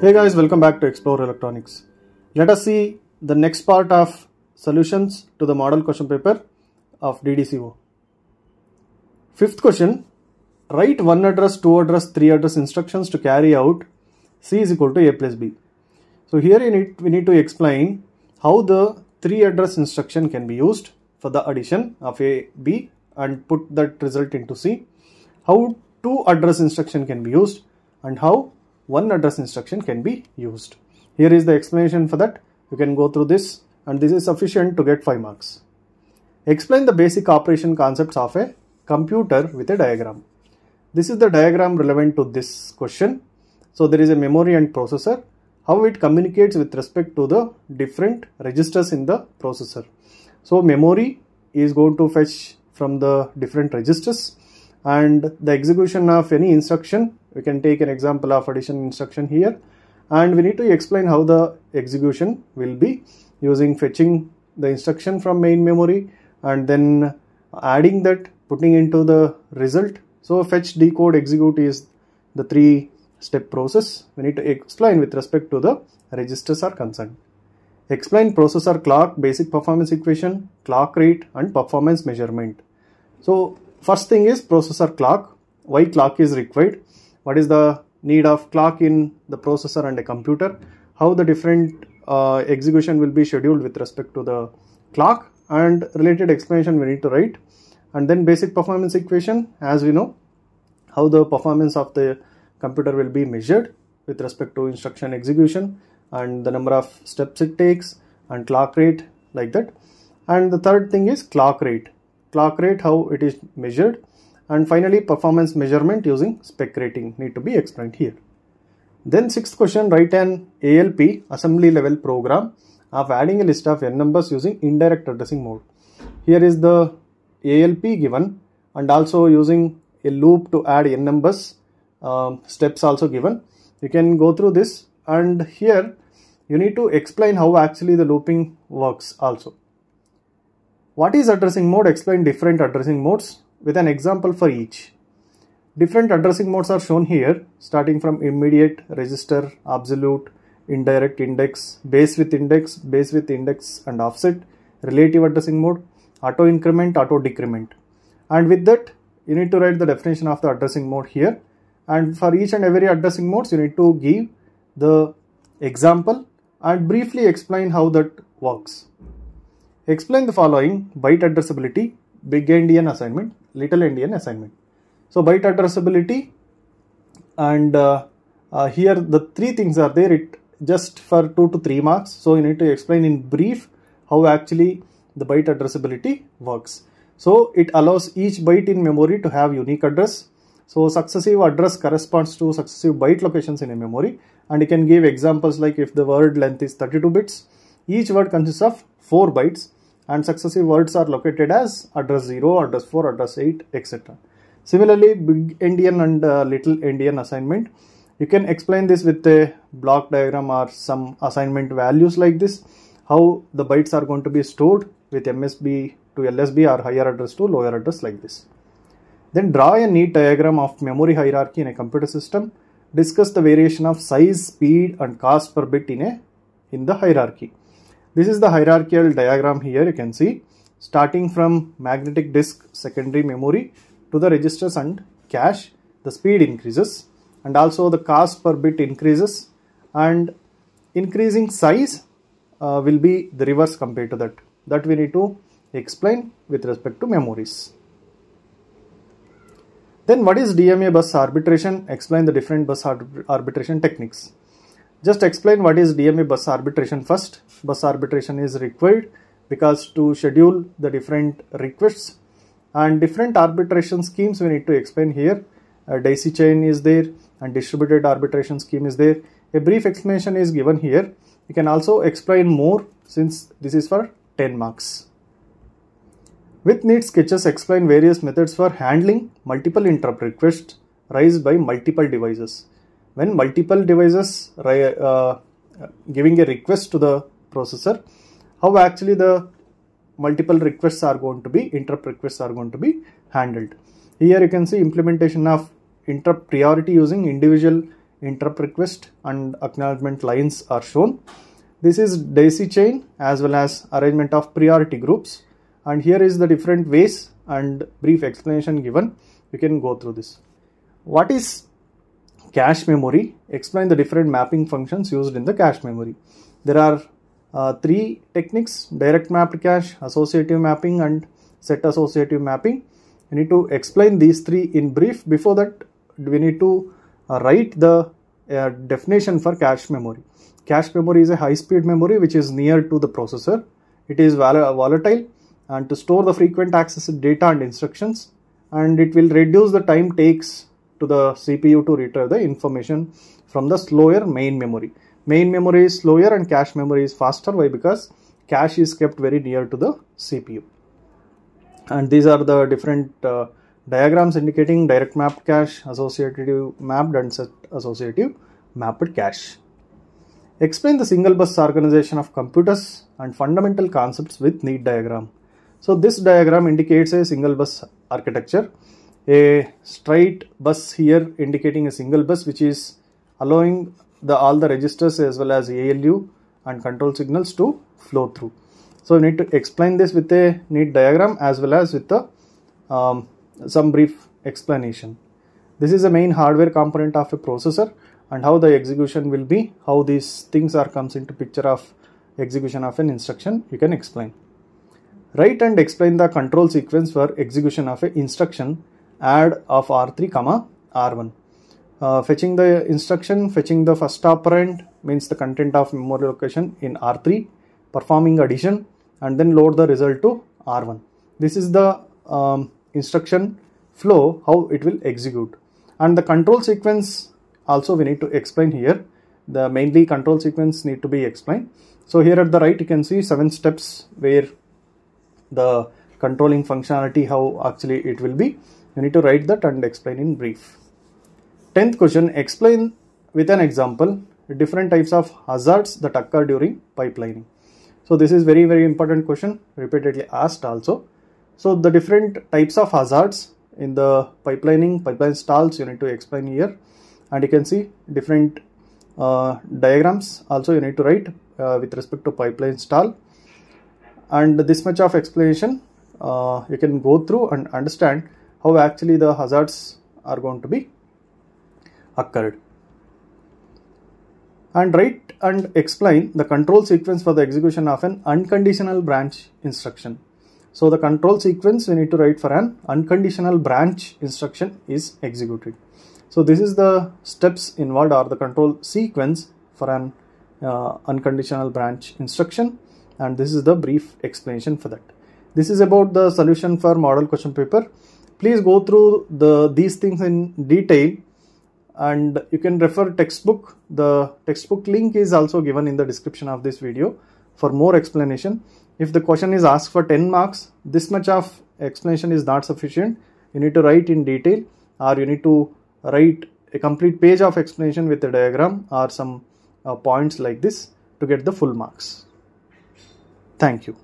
Hey guys, welcome back to Explore Electronics. Let us see the next part of solutions to the model question paper of DDCO. Fifth question, write 1 address, 2 address, 3 address instructions to carry out C is equal to A plus B. So here we need to explain how the 3 address instruction can be used for the addition of A, B and put that result into C. How 2 address instruction can be used and how 1 address instruction can be used. Here is the explanation for that. You can go through this and this is sufficient to get 5 marks. Explain the basic operation concepts of a computer with a diagram. This is the diagram relevant to this question. So there is a memory and processor. How it communicates with respect to the different registers in the processor. So memory is going to fetch from the different registers and the execution of any instruction. We can take an example of addition instruction here and we need to explain how the execution will be using fetching the instruction from main memory and then adding that, putting into the result. So fetch, decode, execute is the 3-step process. We need to explain with respect to the registers are concerned. Explain processor clock, basic performance equation, clock rate and performance measurement. So first thing is processor clock. Why clock is required? What is the need of clock in the processor and a computer? How the different execution will be scheduled with respect to the clock and related explanation we need to write. And then basic performance equation, as we know, how the performance of the computer will be measured with respect to instruction execution and the number of steps it takes and clock rate like that. And the third thing is clock rate. Clock rate, how it is measured. And finally, performance measurement using spec rating need to be explained here. Then 6th question, write an ALP assembly level program of adding a list of n numbers using indirect addressing mode. Here is the ALP given and also using a loop to add n numbers, steps also given. You can go through this and here you need to explain how actually the looping works also. What is addressing mode? Explain different addressing modes with an example for each. Different addressing modes are shown here, starting from immediate, register, absolute, indirect, index, base with index and offset, relative addressing mode, auto increment, auto decrement. And with that, you need to write the definition of the addressing mode here. And for each and every addressing modes, you need to give the example and briefly explain how that works. Explain the following: byte addressability, big endian assignment, little endian assignment. So byte addressability and here the 3 things are there, it just for 2 to 3 marks. So you need to explain in brief how actually the byte addressability works. So it allows each byte in memory to have unique address. So successive address corresponds to successive byte locations in a memory and you can give examples like if the word length is 32 bits, each word consists of 4 bytes and successive words are located as address 0, address 4, address 8, etc. Similarly, big endian and little endian assignment, you can explain this with a block diagram or some assignment values like this, how the bytes are going to be stored with MSB to LSB or higher address to lower address like this. Then draw a neat diagram of memory hierarchy in a computer system. Discuss the variation of size, speed and cost per bit in the hierarchy. This is the hierarchical diagram here. You can see starting from magnetic disk secondary memory to the registers and cache, the speed increases and also the cost per bit increases and increasing size will be the reverse compared to that. That we need to explain with respect to memories. Then what is DMA bus arbitration? Explain the different bus arbitration techniques. Just explain what is DMA bus arbitration first. Bus arbitration is required because to schedule the different requests and different arbitration schemes we need to explain here. A daisy chain is there and distributed arbitration scheme is there. A brief explanation is given here. You can also explain more since this is for 10 marks. With neat sketches, explain various methods for handling multiple interrupt requests raised by multiple devices. When multiple devices giving a request to the processor, how actually the multiple requests are going to be, interrupt requests are going to be handled. Here you can see implementation of interrupt priority using individual interrupt request and acknowledgement lines are shown. This is daisy chain as well as arrangement of priority groups, and here is the different ways and brief explanation given. You can go through this. What is cache memory? Explain the different mapping functions used in the cache memory. There are three techniques: direct mapped cache, associative mapping and set associative mapping. You need to explain these three in brief. Before that, we need to write the definition for cache memory. Cache memory is a high-speed memory which is near to the processor. It is volatile and to store the frequent access data and instructions, and it will reduce the time takes to the CPU to retrieve the information from the slower main memory. Main memory is slower and cache memory is faster. Why? Because cache is kept very near to the CPU. And these are the different diagrams indicating direct mapped cache, associative mapped and set associative mapped cache. Explain the single bus organization of computers and fundamental concepts with neat diagram. So this diagram indicates a single bus architecture. A straight bus here indicating a single bus which is allowing all the registers as well as ALU and control signals to flow through. So you need to explain this with a neat diagram as well as with the some brief explanation. This is the main hardware component of a processor, and how the execution will be, how these things comes into picture of execution of an instruction, you can explain. Write and explain the control sequence for execution of an instruction add of R3, R1. Fetching the instruction, fetching the first operand means the content of memory location in R3, performing addition, and then load the result to R1. This is the instruction flow, how it will execute. And the control sequence also we need to explain here. The mainly control sequence need to be explained. So here at the right you can see 7 steps where the controlling functionality, how actually it will be. You need to write that and explain in brief. 10th question, explain with an example different types of hazards that occur during pipelining. So this is very important question, repeatedly asked also. So the different types of hazards in the pipeline stalls you need to explain here, and you can see different diagrams also you need to write with respect to pipeline stall. And this much of explanation you can go through and understand how actually the hazards are going to be occurred. And write and explain the control sequence for the execution of an unconditional branch instruction. So the control sequence we need to write for an unconditional branch instruction is executed. So this is the steps involved, or the control sequence for an unconditional branch instruction, and this is the brief explanation for that. This is about the solution for model question paper. Please go through these things in detail, and you can refer textbook. The textbook link is also given in the description of this video for more explanation. If the question is asked for 10 marks, this much of explanation is not sufficient. You need to write in detail, or you need to write a complete page of explanation with a diagram or some points like this to get the full marks. Thank you.